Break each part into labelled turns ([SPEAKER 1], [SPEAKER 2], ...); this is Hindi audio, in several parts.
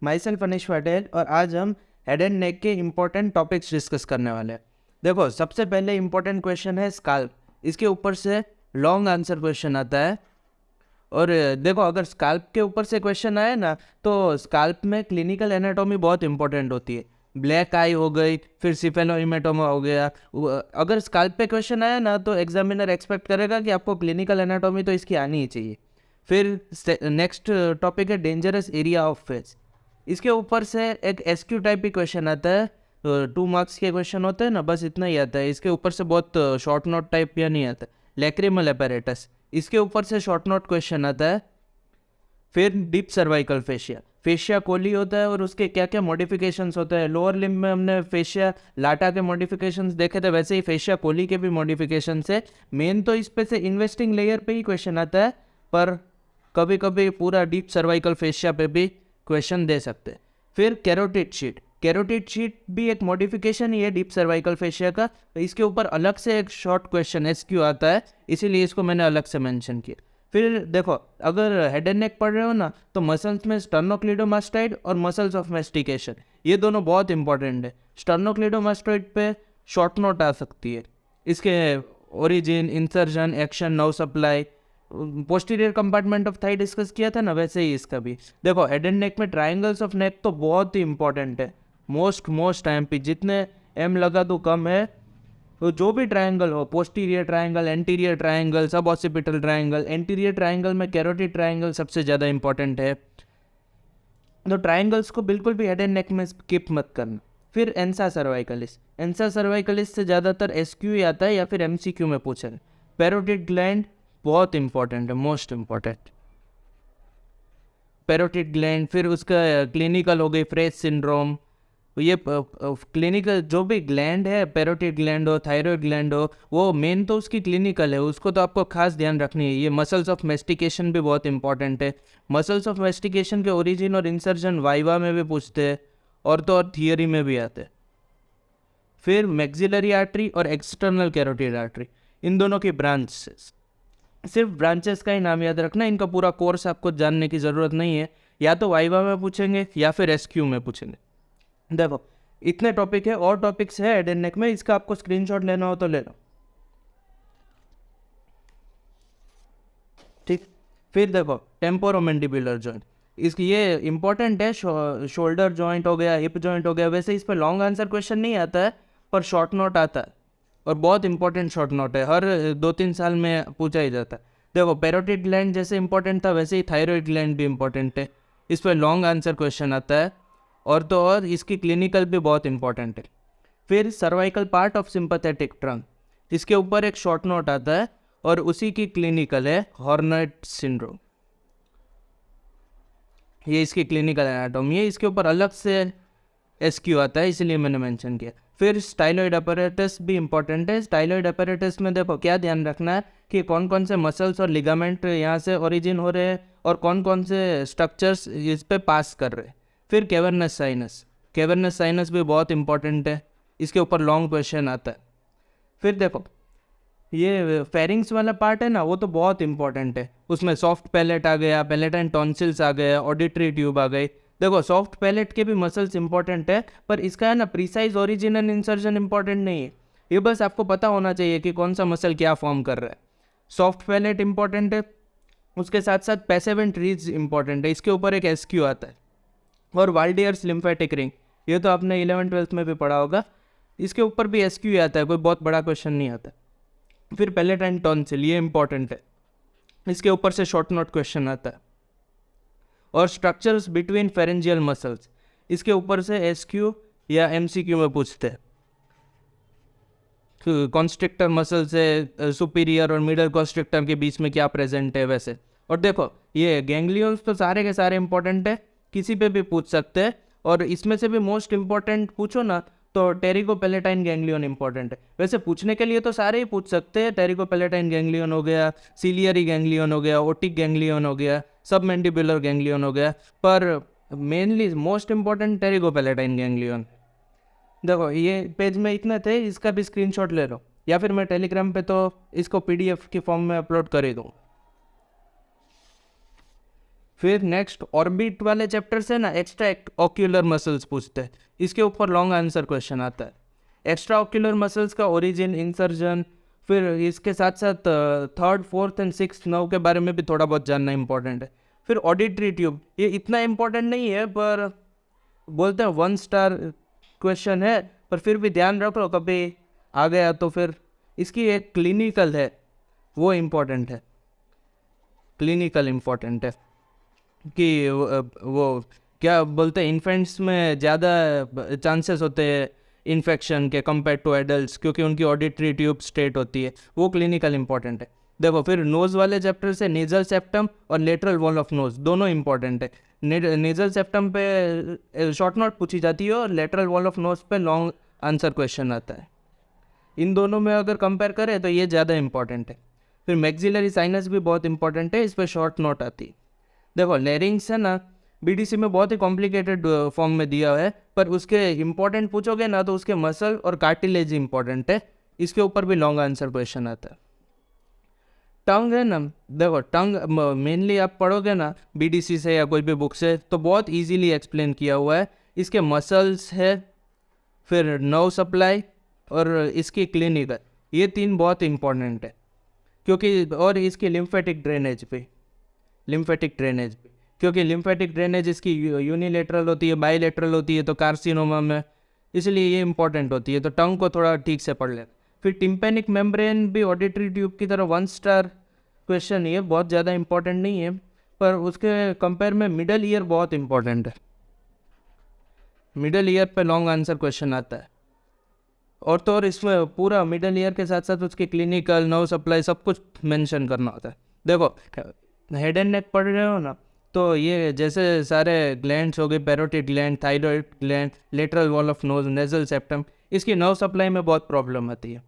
[SPEAKER 1] माई सेल्फ अनिश पटेल और आज हम हेड एंड नेक के इम्पोर्टेंट टॉपिक्स डिस्कस करने वाले हैं। देखो, सबसे पहले इम्पोर्टेंट क्वेश्चन है स्काल्प। इसके ऊपर से लॉन्ग आंसर क्वेश्चन आता है। और देखो, अगर स्काल्प के ऊपर से क्वेश्चन आए ना, तो स्काल्प में क्लिनिकल एनाटॉमी बहुत इंपॉर्टेंट होती है। ब्लैक आई हो गई, फिर सिफेलोहीमेटोमा हो गया। अगर स्काल्प पे क्वेश्चन आया ना, तो एग्जामिनर एक्सपेक्ट करेगा कि आपको क्लिनिकल एनाटॉमी तो इसकी आनी ही चाहिए। फिर नेक्स्ट टॉपिक है डेंजरस एरिया ऑफ फेस। इसके ऊपर से एक एसक्यू टाइप भी क्वेश्चन आता है। 2 मार्क्स के क्वेश्चन होते हैं ना, बस इतना ही आता है। इसके ऊपर से बहुत शॉर्ट नोट टाइप या नहीं आता। लैक्रिमल एपेरेटस, इसके ऊपर से शॉर्ट नोट क्वेश्चन आता है। फिर deep cervical fascia, fascia colli होता है और उसके क्या क्या मॉडिफिकेशंस होते हैं। लोअर लिम्ब में हमने फेशिया लाटा के मॉडिफिकेशंस देखे थे, वैसे ही फेशिया कोली के भी मॉडिफिकेशंस है। मेन तो इस पे से इन्वेस्टिंग लेयर पे ही क्वेश्चन आता है, पर कभी कभी पूरा डीप सर्वाइकल फेशिया पे भी क्वेश्चन दे सकते हैं। फिर कैरोटिड शीट, कैरोटिड शीट भी एक मॉडिफिकेशन ही है डीप सर्वाइकल फेशिया का। तो इसके ऊपर अलग से एक शॉर्ट क्वेश्चन एसक्यू आता है, इसीलिए इसको मैंने अलग से मेंशन किया। फिर देखो, अगर हेड एंड नेक पढ़ रहे हो ना, तो मसल्स में स्टर्नोक्लिडोमास्टाइड और मसल्स ऑफ मेस्टिकेशन, ये दोनों बहुत इंपॉर्टेंट है। स्टर्नोक्लिडोमास्टाइड पे शॉर्ट नोट आ सकती है। इसके origin, insertion, action, nerve supply, posterior compartment of thigh discuss किया था ना, वैसे ही इसका भी। देखो, हेड एंड नेक में ट्राइंगल्स ऑफ नेक तो बहुत ही इंपॉर्टेंट है। मोस्ट एमपी, जितने एम लगा तो कम है। तो जो भी ट्रायंगल हो, पोस्टीरियर ट्रायंगल, एंटीरियर ट्रायंगल, सब ऑसिपिटल ट्रायंगल, एंटीरियर ट्रायंगल में कैरोटिड ट्रायंगल सबसे ज़्यादा इंपॉर्टेंट है। तो ट्रायंगल्स को बिल्कुल भी हेड एंड नेक में स्किप मत करना। फिर एंसा सर्वाइकलिस, एंसा सर्वाइकलिस से ज़्यादातर एसक्यू ही आता है या फिर एमसीक्यू में पूछा है। पैरोटिड ग्लैंड बहुत इंपॉर्टेंट है, मोस्ट इंपॉर्टेंट पैरोटिड ग्लैंड। फिर उसका क्लिनिकल हो गई फ्रेज सिंड्रोम। ये क्लिनिकल जो भी ग्लैंड है, पैरोटिड ग्लैंड हो, थायराइड ग्लैंड हो, वो मेन तो उसकी क्लिनिकल है, उसको तो आपको खास ध्यान रखनी है। ये मसल्स ऑफ मेस्टिकेशन भी बहुत इंपॉर्टेंट है। मसल्स ऑफ मेस्टिकेशन के ओरिजिन और इंसर्जन वाइवा में भी पूछते हैं, और तो और थियरी में भी आते हैं। फिर मैक्सिलरी आर्टरी और एक्सटर्नल कैरोटिड आर्टरी, इन दोनों की ब्रांचेस, सिर्फ ब्रांचेस का ही नाम याद रखना, इनका पूरा कोर्स आपको जानने की ज़रूरत नहीं है। या तो वाइवा में पूछेंगे या फिर एसक्यू में पूछेंगे। देखो, इतने टॉपिक है, और टॉपिक्स है हेड एंड नेक में, इसका आपको स्क्रीनशॉट लेना हो तो ले लो, ठीक। फिर देखो, टेम्पोरोमैंडिबुलर जॉइंट, इसकी ये इंपॉर्टेंट है। शोल्डर जॉइंट हो गया, हिप जॉइंट हो गया। वैसे इस पर लॉन्ग आंसर क्वेश्चन नहीं आता है, पर शॉर्ट नोट आता है, और बहुत इंपॉर्टेंट शॉर्ट नोट है, हर 2-3 साल में पूछा ही जाता है। देखो, पैरोटिड ग्लैंड जैसे इंपॉर्टेंट था, वैसे ही थायराइड ग्लैंड भी इंपॉर्टेंट है। इस पर लॉन्ग आंसर क्वेश्चन आता है, और तो और इसकी क्लिनिकल भी बहुत इंपॉर्टेंट है। फिर cervical part of sympathetic trunk, इसके ऊपर एक शॉर्ट नोट आता है, और उसी की क्लिनिकल है हॉर्नेट सिंड्रोम। ये इसकी क्लिनिकल एनाटॉमी है, इसके ऊपर अलग से एसक्यू आता है, इसलिए मैंने मेंशन किया। फिर स्टाइलॉइड अपैरेटस भी इंपॉर्टेंट है। स्टाइलॉइड अपैरेटस में देखो, क्या ध्यान रखना है कि कौन कौन से मसल्स और लिगामेंट यहाँ से ओरिजिन हो रहे हैं, और कौन कौन से स्ट्रक्चर्स इस पे पास कर रहे हैं। फिर कैवर्नस साइनस, कैवर्नस साइनस भी बहुत इंपॉर्टेंट है, इसके ऊपर लॉन्ग क्वेश्चन आता है। फिर देखो, ये फेरिंग्स वाला पार्ट है ना, वो तो बहुत इंपॉर्टेंट है। उसमें सॉफ्ट पैलेट आ गया, पैलेटाइन टॉन्सिल्स आ गया, ऑडिटरी ट्यूब आ गई। देखो, सॉफ्ट पैलेट के भी मसल्स इंपॉर्टेंट है, पर इसका है ना precise origin and insertion important नहीं है। ये बस आपको पता होना चाहिए कि कौन सा मसल क्या फॉर्म कर रहा है। सॉफ्ट पैलेट इंपॉर्टेंट है, उसके साथ साथ पैसिव एंड ट्रीज इंपॉर्टेंट है, इसके ऊपर एक एसक्यू आता है। और वाल्डियर्स लिम्फेटिक रिंग, ये तो आपने 11th-12th में भी पढ़ा होगा, इसके ऊपर भी एसक्यू आता है, कोई बहुत बड़ा क्वेश्चन नहीं आता। फिर पैलेटाइन टॉन्सिल, ये इंपॉर्टेंट है, इसके ऊपर से शॉर्ट नोट क्वेश्चन आता है। और स्ट्रक्चर्स बिटवीन फेरेंजियल मसल्स, इसके ऊपर से एसक्यू या एमसीक्यू में पूछते हैं। कॉन्स्ट्रिक्टर मसल से सुपीरियर और मिडल कॉन्स्ट्रिक्टर के बीच में क्या प्रेजेंट है वैसे। और देखो, ये गैंग्लियंस तो सारे के सारे इंपॉर्टेंट है, किसी पे भी पूछ सकते हैं। और इसमें से भी मोस्ट इंपॉर्टेंट पूछो ना, तो टेरिकोपैलेटाइन गैंग्लियन इंपॉर्टेंट है। वैसे पूछने के लिए तो सारे ही पूछ सकते हैं, टेरिकोपैलेटाइन गैंग्लियन हो गया, सीलियरी गैंग्लियन हो गया, ओटिक गैंग्लियन हो गया, सबमैंडिबुलर गैंग्लियन हो गया, पर मेनली मोस्ट इंपॉर्टेंट टेरिकोपैलेटाइन गैंग्लियन। देखो, ये पेज में इतने थे, इसका भी स्क्रीनशॉट ले लो, या फिर मैं टेलीग्राम पे तो इसको PDF की फॉर्म में अपलोड कर ही दूँ। फिर नेक्स्ट ऑर्बिट वाले चैप्टर से ना एक्स्ट्रा ऑक्यूलर मसल्स पूछते हैं, इसके ऊपर लॉन्ग आंसर क्वेश्चन आता है। एक्स्ट्रा ऑक्यूलर मसल्स का ओरिजिन, इंसर्जन, फिर इसके साथ साथ third, fourth and sixth nerve के बारे में भी थोड़ा बहुत जानना इंपॉर्टेंट है। फिर ऑडिटरी ट्यूब, ये इतना इम्पोर्टेंट नहीं है पर बोलते हैं 1 स्टार क्वेश्चन है, पर फिर भी ध्यान रखो कभी आ गया तो फिर इसकी एक क्लिनिकल है वो इम्पोर्टेंट है, क्लिनिकल इम्पोर्टेंट है कि वो क्या बोलते हैं इन्फेंट्स में ज़्यादा चांसेस होते हैं इन्फेक्शन के कंपेयर टू एडल्ट्स, क्योंकि उनकी ऑडिटरी ट्यूब स्ट्रेट होती है, वो क्लिनिकल इंपॉर्टेंट है। देखो फिर नोज़ वाले चैप्टर से नेजल सेप्टम और लेटरल वॉल ऑफ नोज दोनों इंपॉर्टेंट है। नेजल सेप्टम पे शॉर्ट नोट पूछी जाती है और लेटरल वॉल ऑफ नोज पे लॉन्ग आंसर क्वेश्चन आता है। इन दोनों में अगर कंपेयर करें तो ये ज़्यादा इंपॉर्टेंट है। फिर मैक्सिलरी साइनस भी बहुत इंपॉर्टेंट है, इस पर शॉर्ट नोट आती है। देखो लेरिंग्स है ना, बीडीसी में बहुत ही कॉम्प्लिकेटेड फॉर्म में दिया हुआ है, पर उसके इंपॉर्टेंट पूछोगे ना तो उसके मसल और कार्टिलेज इंपॉर्टेंट है, इसके ऊपर भी लॉन्ग आंसर क्वेश्चन आता है। टंग है ना, देखो टंग मेनली आप पढ़ोगे ना बीडीसी से या कोई भी बुक से तो बहुत इजीली एक्सप्लेन किया हुआ है। इसके मसल्स है, फिर नर्व सप्लाई और इसकी क्लिनिकल, ये 3 बहुत इंपॉर्टेंट है क्योंकि, और इसकी लिम्फेटिक ड्रेनेज भी, क्योंकि लिम्फेटिक ड्रेनेज इसकी यूनिलेटरल होती है, बाईलेटरल होती है तो कार्सिनोमा में, इसलिए ये इंपॉर्टेंट होती है। तो टंग को थोड़ा ठीक से पढ़ लेना। फिर टिम्पेनिक मेम्ब्रेन भी ऑडिटरी ट्यूब की तरह 1 स्टार क्वेश्चन ही है, बहुत ज़्यादा इंपॉर्टेंट नहीं है, पर उसके कंपेयर में मिडल ईयर बहुत इंपॉर्टेंट है। मिडल ईयर पे लॉन्ग आंसर क्वेश्चन आता है, और तो और इसमें पूरा मिडल ईयर के साथ साथ उसकी क्लिनिकल, नर्व सप्लाई सब कुछ मेंशन करना होता है। देखो हेड एंड नेक पढ़ रहे हो ना, तो ये जैसे सारे ग्लैंड्स हो गए, parotid gland, thyroid gland, lateral wall of nose, nasal septum, इसकी नर्व सप्लाई में बहुत प्रॉब्लम आती है।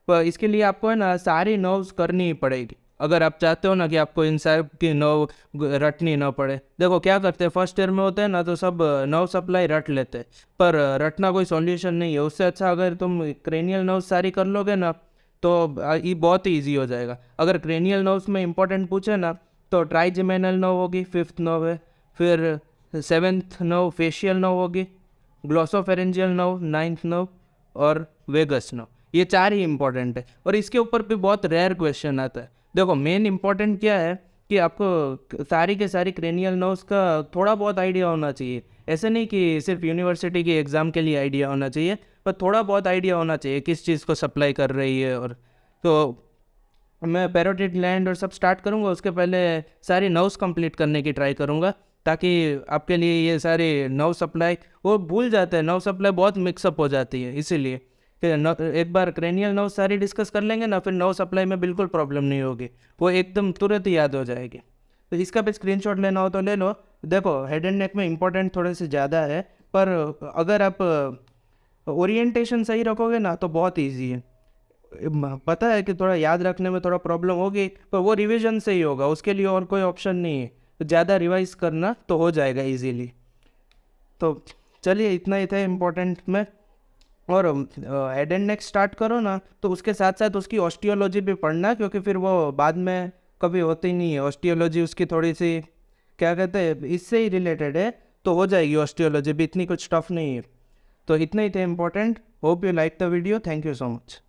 [SPEAKER 1] पर इसके लिए आपको है ना सारी नर्व्स करनी ही पड़ेगी, अगर आप चाहते हो ना कि आपको इन सब की नर्व रटनी ना पड़े। देखो क्या करते हैं, फर्स्ट ईयर में होते हैं ना तो सब नर्व सप्लाई रट लेते हैं, पर रटना कोई सॉल्यूशन नहीं है। उससे अच्छा अगर तुम क्रेनियल नर्व सारी कर लोगे ना तो ये बहुत ही ईजी हो जाएगा। अगर क्रेनियल नर्व्स में इंपॉर्टेंट पूछे ना तो ट्राइजेमिनल नर्व होगी, 5th नर्व है, फिर 7th नर्व फेशियल नर्व होगी, ग्लॉसोफेरेंजियल नर्व 9th नर्व और वेगस नर्व, ये 4 ही इंपॉर्टेंट है। और इसके ऊपर भी बहुत रेयर क्वेश्चन आता है। देखो मेन इंपॉर्टेंट क्या है कि आपको सारी के सारी क्रेनियल नर्व्स का थोड़ा बहुत आइडिया होना चाहिए। ऐसे नहीं कि सिर्फ यूनिवर्सिटी के एग्ज़ाम के लिए आइडिया होना चाहिए, पर थोड़ा बहुत आइडिया होना चाहिए किस चीज़ को सप्लाई कर रही है। और तो मैं पैरोटिड ग्लैंड और सब स्टार्ट करूँगा, उसके पहले सारी नर्व्स कंप्लीट करने की ट्राई करूँगा, ताकि आपके लिए ये सारी नर्व सप्लाई, वो भूल जाते हैं, नर्व सप्लाई बहुत मिक्सअप हो जाती है, इसीलिए फिर एक बार क्रेनियल नर्व सारी डिस्कस कर लेंगे ना, फिर नर्व सप्लाई में बिल्कुल प्रॉब्लम नहीं होगी, वो एकदम तुरंत ही याद हो जाएगी। तो इसका भी स्क्रीनशॉट लेना हो तो ले लो। देखो हेड एंड नेक में इंपॉर्टेंट थोड़े से ज़्यादा है, पर अगर आप ओरिएंटेशन सही रखोगे ना तो बहुत ईजी है। पता है कि थोड़ा याद रखने में थोड़ा प्रॉब्लम होगी, पर वो रिवीजन से ही होगा, उसके लिए और कोई ऑप्शन नहीं है। तो ज़्यादा रिवाइज करना तो हो जाएगा इजीली। तो चलिए इतना ही था इम्पोर्टेंट में। और हेड एंड नेक स्टार्ट करो ना तो उसके साथ साथ उसकी ऑस्टियोलॉजी भी पढ़ना, क्योंकि फिर वो बाद में कभी होती नहीं है ऑस्टियोलॉजी, उसकी थोड़ी सी क्या कहते हैं इससे ही रिलेटेड है, तो हो जाएगी ऑस्टियोलॉजी भी, इतनी कुछ टफ नहीं है। तो इतना ही थे important. Hope you like the video, thank you so much.